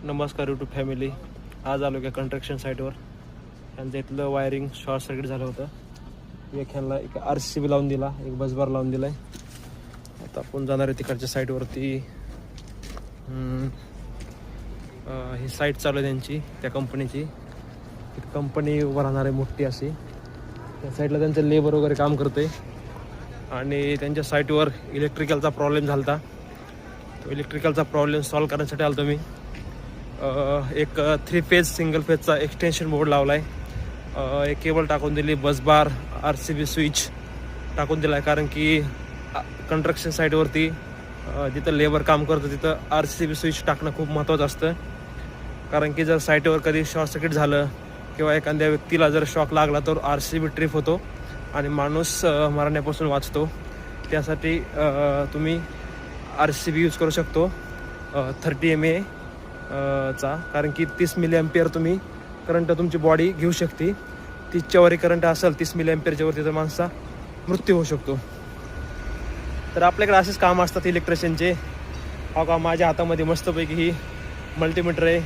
नमस्कार YouTube family. आज आलो का कंस्ट्रक्शन साईटवर. त्यांचं इथलं वायरिंग शॉर्ट सर्किट झालं होतं. एक ह्यांना एक RCB लावून दिला, एक बसबार लावून दिला आहे. आता आपण जाणार आहे तिकडच्या साईटवरती. ही साईट चालू आहे त्यांची, त्या कंपनीची. एक कंपनी उभं राहणार आहे मोठी अशी. त्या साईडला त्यांचं लेबर वगैरे काम करते आणि त्यांच्या साईटवर इलेक्ट्रिकलचा प्रॉब्लेम झाला होता. तो इलेक्ट्रिकलचा प्रॉब्लेम सॉल्व करण्यासाठी आलो मी. एक 3 फेज सिंगल फेजचा एक्सटेन्शन बोर्ड लावला आहे. एक केबल टाकून दिली, बसबार, RCB स्विच टाकून दिला आहे. कारण की कंस्ट्रक्शन साईटवरती जिथं लेबर काम करतं तिथं RCB स्विच टाकणं खूप महत्त्वाचं असतं. कारण की जर साईटवर कधी शॉर्ट सर्किट झालं किंवा एखाद्या व्यक्तीला जर शॉक लागला तर RCB ट्रिप होतो आणि माणूस मरण्यापासून वाचतो. त्यासाठी तुम्ही RCB यूज करू शकतो 30 mA चा. कारण की 30 mA तुम्ही करंट तुमची बॉडी घेऊ शकते. 30च्या वरी करंट असेल 30 mA वरती तर माणसा मृत्यू होऊ शकतो. तर आपल्याकडे असेच काम असतात इलेक्ट्रिशियनचे. हा का माझ्या हातामध्ये मस्तपैकी ही मल्टीमीटर आहे,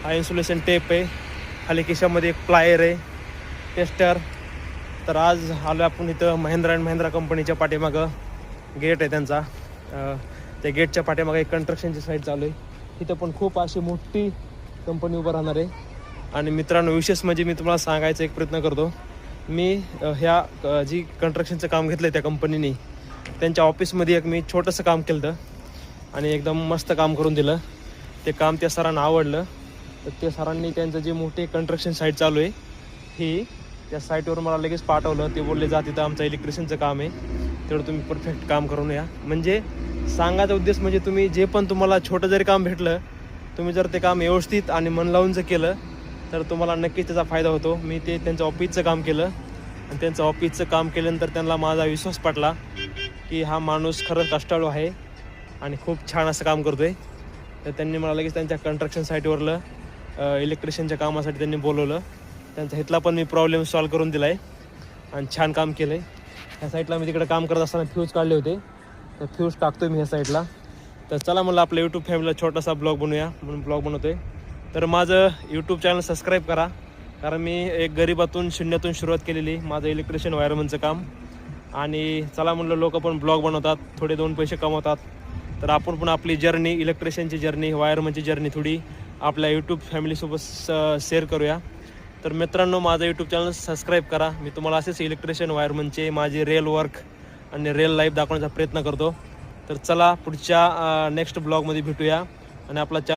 हा इन्सुलेशन टेप आहे, खाली खिशामध्ये एक प्लायर आहे, टेस्टर. तर आज आलो आपण इथं महिंद्रा अँड महिंद्रा कंपनीच्या पाठीमागं गेट आहे त्यांचा. त्या गेटच्या पाठीमागं एक कंस्ट्रक्शनची साईट चालू आहे. इथं पण खूप अशी मोठी कंपनी उभं राहणार आहे. आणि मित्रांनो, विशेष म्हणजे मी तुम्हाला सांगायचा एक प्रयत्न करतो. मी ह्या जी कंस्ट्रक्शनचं काम घेतलं आहे त्या कंपनीने, त्यांच्या ऑफिसमध्ये एक मी छोटंसं काम केलं होतं आणि एकदम मस्त काम करून दिलं. ते काम त्या सरांना आवडलं. तर ते सरांनी त्यांचं जे मोठे कंस्ट्रक्शन साईट चालू आहे ही त्या साईटवर मला लगेच पाठवलं. ते बोलले जा तिथं आमचं इलेक्ट्रिशियनचं काम आहे, तेवढं तुम्ही परफेक्ट काम करून या. म्हणजे सांगायचा उद्देश म्हणजे तुम्ही जे पण तुम्हाला छोटं जरी काम भेटलं, तुम्ही जर ते काम व्यवस्थित आणि मन लावून जर केलं तर तुम्हाला नक्कीच त्याचा फायदा होतो. मी ते त्यांचं ऑफिसचं काम केलं आणि त्यांचं ऑफिसचं काम केल्यानंतर त्यांना माझा विश्वास पटला की हा माणूस खरंच कष्टाळू आहे आणि खूप छान असं काम करतो आहे. तर त्यांनी मला लगेच त्यांच्या कंस्ट्रक्शन साईटवरलं इलेक्ट्रिशियनच्या कामासाठी त्यांनी बोलवलं. त्यांचा इथला पण मी प्रॉब्लेम सॉल्व करून दिला आहे आणि छान काम केलं आहे. ह्या साईटला मी तिकडे काम करत असताना फ्यूज काढले होते, तर फ्यूज टाकतो मी ह्या साईडला. तर चला म्हणलं आपल्या यूट्यूब फॅमिलीला छोटासा ब्लॉग बनवूया म्हणून ब्लॉग बनवतो आहे. तर माझं यूट्यूब चॅनल सबस्क्राईब करा. कारण मी एक गरिबातून शून्यातून सुरुवात केलेली माझं इलेक्ट्रिशियन वायरमनचं काम. आणि चला म्हणलं लोक पण ब्लॉग बनवतात, थोडे 2 पैसे कमवतात. तर आपण पण आपली जर्नी, इलेक्ट्रिशियनची जर्नी, वायरमनची जर्नी थोडी आपल्या यूट्यूब फॅमिलीसोबत शेअर करूया. तर मित्रांनो, माझं यूट्यूब चॅनल सबस्क्राईब करा. मी तुम्हाला असेच इलेक्ट्रिशियन वायरमनचे माझे रिअल वर्क आणि रिअल लाईफ दाखवण्याचा प्रयत्न करतो. तर चला पुढच्या नेक्स्ट ब्लॉगमध्ये भेटूया. आणि आपला